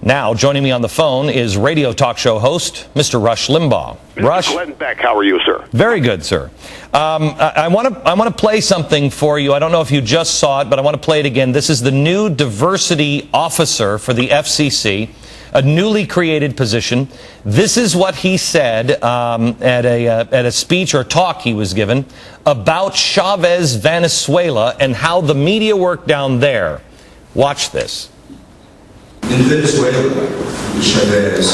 Now, joining me on the phone is radio talk show host, Mr. Rush Limbaugh. Rush, Glenn Beck, how are you, sir? Very good, sir. I want to play something for you. I don't know if you just saw it, but I want to play it again. This is the new diversity officer for the FCC, a newly created position. This is what he said at a speech or talk he was given about Chavez, Venezuela, and how the media worked down there. Watch this. In Venezuela, Chavez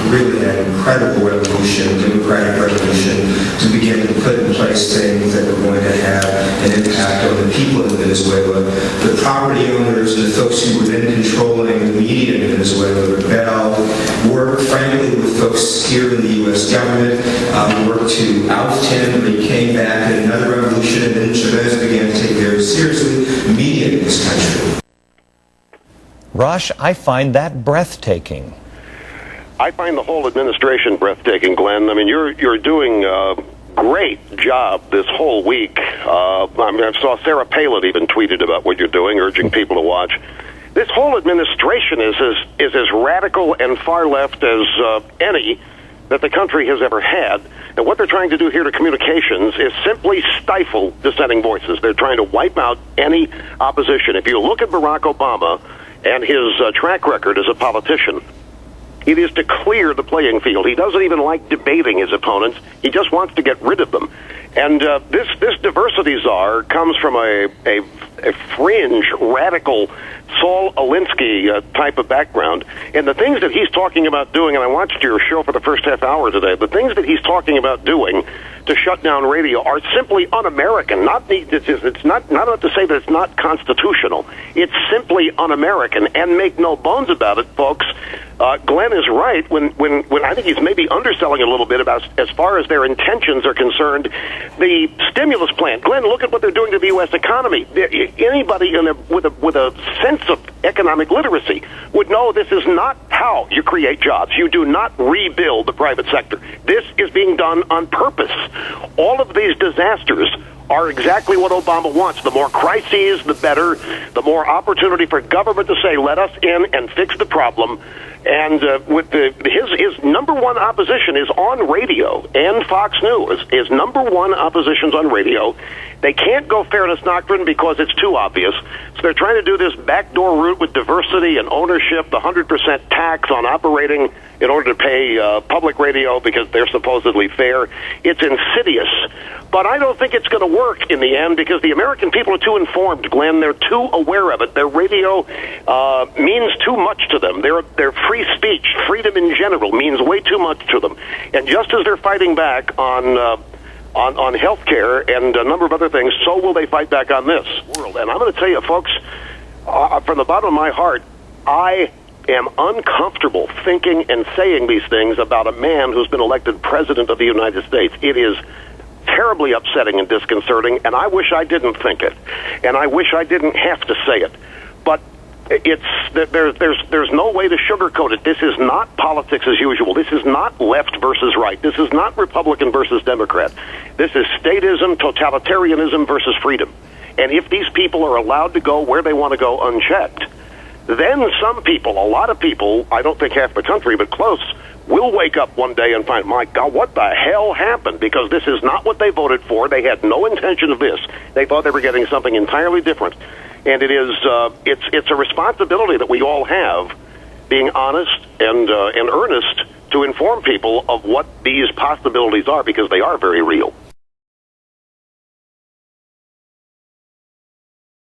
really had an incredible revolution, democratic revolution, to begin to put in place things that were going to have an impact on the people in Venezuela. The property owners and the folks who were then controlling the media in Venezuela rebelled, worked frankly with folks here in the U.S. government, worked to oust him, but he came back in another revolution, and then Chavez began to take very seriously media in this country. Rush, I find that breathtaking. I find the whole administration breathtaking, Glenn. I mean, you're doing a great job this whole week. I saw Sarah Palin even tweeted about what you're doing, urging people to watch. This whole administration is as radical and far left as any that the country has ever had. And what they're trying to do here to communications is simply stifle dissenting voices. They're trying to wipe out any opposition. If you look at Barack Obama and his track record as a politician, it is to clear the playing field. He doesn't even like debating his opponents. He just wants to get rid of them. And this diversity czar comes from a fringe, radical, Saul Alinsky type of background. And the things that he's talking about doing, and I watched your show for the first half hour today, the things that he's talking about doing to shut down radio are simply un-American. It's not to say that it's not constitutional. It's simply un-American. And make no bones about it, folks. Glenn is right when I think he's maybe underselling a little bit about as far as their intentions are concerned. The stimulus plan, Glenn, look at what they're doing to the U.S. economy. Anybody with a sense of economic literacy would know this is not how you create jobs. You do not rebuild the private sector. This is being done on purpose. All of these disasters are exactly what Obama wants. The more crises, the better. The more opportunity for government to say, let us in and fix the problem. And with his number one opposition is on radio, and Fox News. His number one opposition's on radio. They can't go fairness doctrine because it's too obvious. So they're trying to do this backdoor route with diversity and ownership, the 100% tax on operating in order to pay public radio because they're supposedly fair. It's insidious. But I don't think it's going to work in the end because the American people are too informed, Glenn. They're too aware of it. Their radio means too much to them. Their free speech, freedom in general, means way too much to them. And just as they're fighting back on health care and a number of other things, so will they fight back on this world. And I'm going to tell you, folks, from the bottom of my heart, I am uncomfortable thinking and saying these things about a man who's been elected president of the United States. It is terribly upsetting and disconcerting, and I wish I didn't think it, and I wish I didn't have to say it. But there's no way to sugarcoat it. This is not politics as usual. This is not left versus right. This is not Republican versus Democrat. This is statism, totalitarianism versus freedom. And if these people are allowed to go where they want to go unchecked, then some people, a lot of people, I don't think half the country, but close, will wake up one day and find, my God, what the hell happened? Because this is not what they voted for. They had no intention of this. They thought they were getting something entirely different. And it is, it's a responsibility that we all have, being honest and earnest to inform people of what these possibilities are, because they are very real.